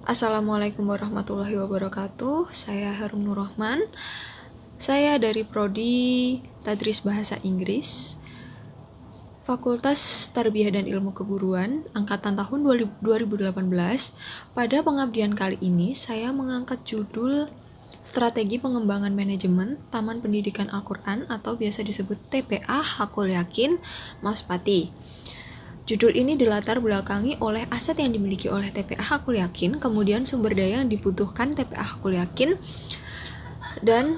Assalamualaikum warahmatullahi wabarakatuh. Saya Harum Nur Rahman. Saya dari Prodi Tadris Bahasa Inggris, Fakultas Tarbiyah dan Ilmu Keguruan, angkatan tahun 2018. Pada pengabdian kali ini, saya mengangkat judul Strategi Pengembangan Manajemen Taman Pendidikan Al-Quran atau biasa disebut TPA Hakul Yakin Mauspati. Judul ini dilatar belakangi oleh aset yang dimiliki oleh TPA Hakul Yakin, kemudian sumber daya yang dibutuhkan TPA Hakul Yakin, dan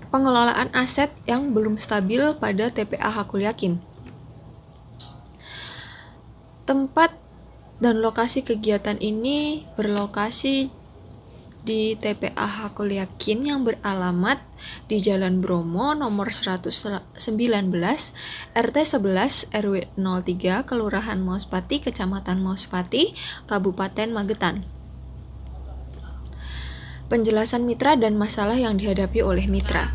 pengelolaan aset yang belum stabil pada TPA Hakul Yakin. Tempat dan lokasi kegiatan ini berlokasi di TPA Hakul Yakin yang beralamat di Jalan Bromo nomor 119 RT 11 RW 03 Kelurahan Mauspati, Kecamatan Mauspati, Kabupaten Magetan. Penjelasan mitra dan masalah yang dihadapi oleh mitra.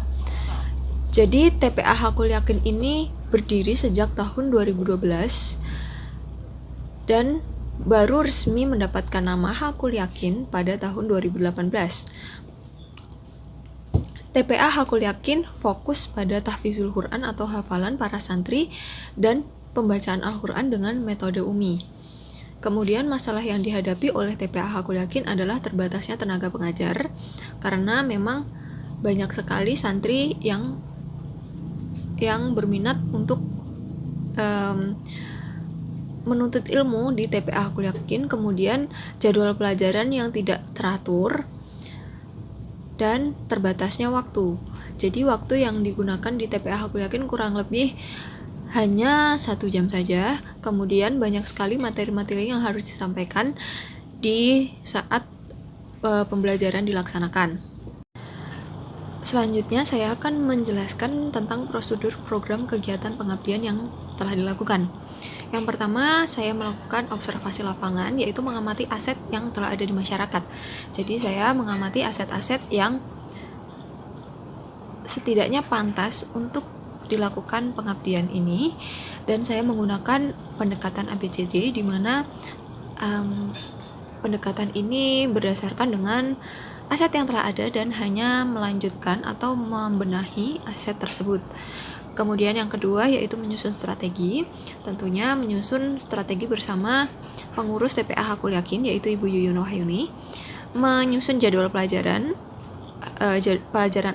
Jadi TPA Hakul Yakin ini berdiri sejak tahun 2012 dan baru resmi mendapatkan nama Hakul Yakin pada tahun 2018. TPA Hakul Yakin fokus pada tahfizul Quran atau hafalan para santri dan pembacaan Al-Quran dengan metode UMI. Kemudian masalah yang dihadapi oleh TPA Hakul Yakin adalah terbatasnya tenaga pengajar, karena memang banyak sekali santri yang berminat untuk menuntut ilmu di TPA Hakul Yakin, kemudian jadwal pelajaran yang tidak teratur dan terbatasnya waktu. Jadi waktu yang digunakan di TPA Hakul Yakin kurang lebih hanya 1 jam saja. Kemudian banyak sekali materi-materi yang harus disampaikan di saat pembelajaran dilaksanakan. Selanjutnya saya akan menjelaskan tentang prosedur program kegiatan pengabdian yang telah dilakukan. Yang pertama, saya melakukan observasi lapangan, yaitu mengamati aset yang telah ada di masyarakat. Jadi saya mengamati aset-aset yang setidaknya pantas untuk dilakukan pengabdian ini, dan saya menggunakan pendekatan ABCD, di mana pendekatan ini berdasarkan dengan aset yang telah ada dan hanya melanjutkan atau membenahi aset tersebut. Kemudian yang kedua yaitu menyusun strategi. Tentunya menyusun strategi bersama pengurus TPA Hakul Yakin, yaitu Ibu Yuyun Wahyuni, menyusun jadwal pelajaran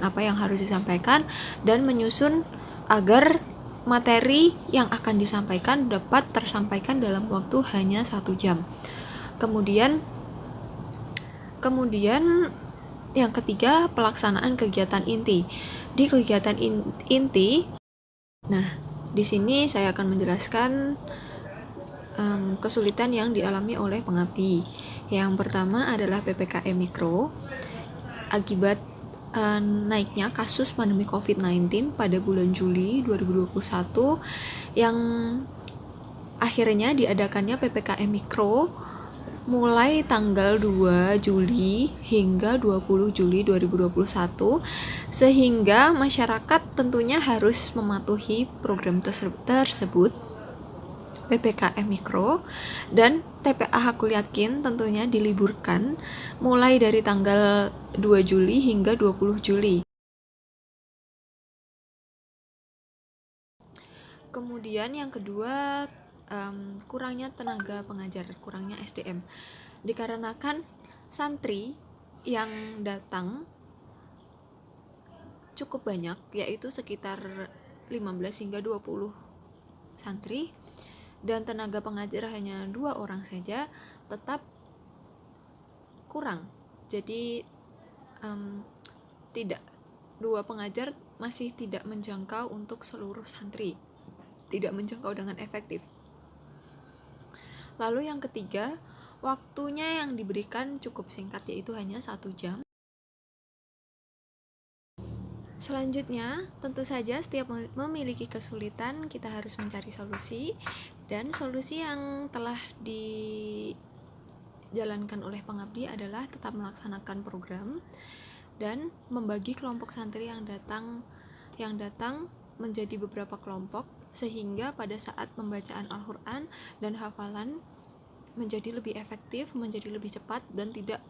apa yang harus disampaikan, dan menyusun agar materi yang akan disampaikan dapat tersampaikan dalam waktu hanya 1 jam. Kemudian yang ketiga, pelaksanaan kegiatan inti. Di kegiatan inti, nah, di sini saya akan menjelaskan kesulitan yang dialami oleh pengabdi. Yang pertama adalah PPKM Mikro. Akibat naiknya kasus pandemi COVID-19 pada bulan Juli 2021, yang akhirnya diadakannya PPKM Mikro mulai tanggal 2 Juli hingga 20 Juli 2021, sehingga masyarakat tentunya harus mematuhi program tersebut PPKM Mikro, dan TPA Hakul Yakin tentunya diliburkan mulai dari tanggal 2 Juli hingga 20 Juli. Kemudian yang kedua, kurangnya tenaga pengajar, kurangnya SDM, dikarenakan santri yang datang cukup banyak, yaitu sekitar 15 hingga 20 santri, dan tenaga pengajar hanya 2 orang saja, tetap kurang. Jadi tidak 2 pengajar masih tidak menjangkau untuk seluruh santri, tidak menjangkau dengan efektif. Lalu yang ketiga, waktunya yang diberikan cukup singkat, yaitu hanya 1 jam. Selanjutnya, tentu saja setiap memiliki kesulitan, kita harus mencari solusi, dan solusi yang telah dijalankan oleh pengabdi adalah tetap melaksanakan program dan membagi kelompok santri yang datang menjadi beberapa kelompok, sehingga pada saat pembacaan Al-Quran dan hafalan menjadi lebih efektif, menjadi lebih cepat, dan tidak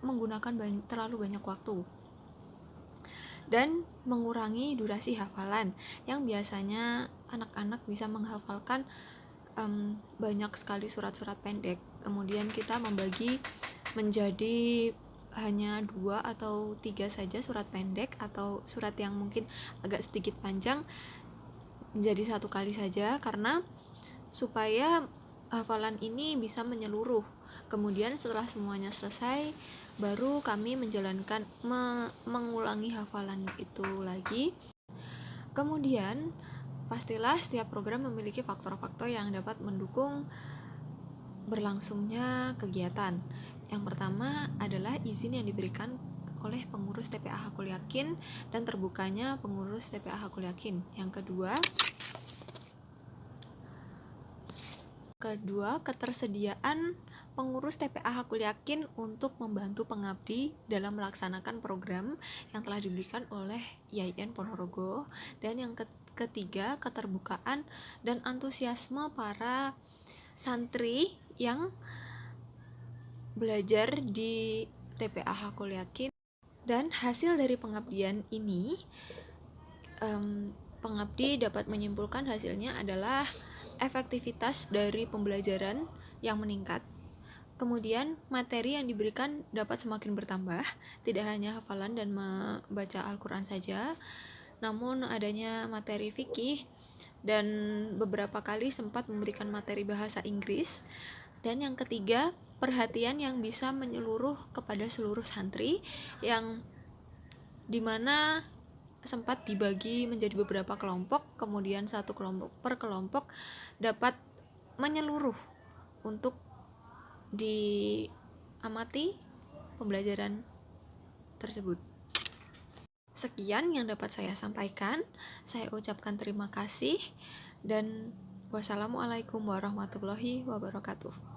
menggunakan terlalu banyak waktu, dan mengurangi durasi hafalan yang biasanya anak-anak bisa menghafalkan banyak sekali surat-surat pendek. Kemudian kita membagi menjadi hanya 2 atau 3 saja surat pendek, atau surat yang mungkin agak sedikit panjang menjadi 1 kali saja, karena supaya hafalan ini bisa menyeluruh. Kemudian setelah semuanya selesai, baru kami menjalankan mengulangi hafalan itu lagi. Kemudian pastilah setiap program memiliki faktor-faktor yang dapat mendukung berlangsungnya kegiatan. Yang pertama adalah izin yang diberikan oleh pengurus TPA Hakul Yakin dan terbukanya pengurus TPA Hakul Yakin. Yang kedua, ketersediaan pengurus TPA Hakul Yakin untuk membantu pengabdi dalam melaksanakan program yang telah diberikan oleh IAIN Ponorogo. Dan yang ketiga, keterbukaan dan antusiasme para santri yang belajar di TPA Hakul Yakin. Dan hasil dari pengabdian ini, pengabdi dapat menyimpulkan hasilnya adalah efektivitas dari pembelajaran yang meningkat. Kemudian materi yang diberikan dapat semakin bertambah, tidak hanya hafalan dan membaca Al-Quran saja, namun adanya materi fikih dan beberapa kali sempat memberikan materi bahasa Inggris. Dan yang ketiga, perhatian yang bisa menyeluruh kepada seluruh santri, yang dimana sempat dibagi menjadi beberapa kelompok, kemudian satu kelompok per kelompok dapat menyeluruh untuk diamati pembelajaran tersebut. Sekian yang dapat saya sampaikan. Saya ucapkan terima kasih dan wassalamualaikum warahmatullahi wabarakatuh.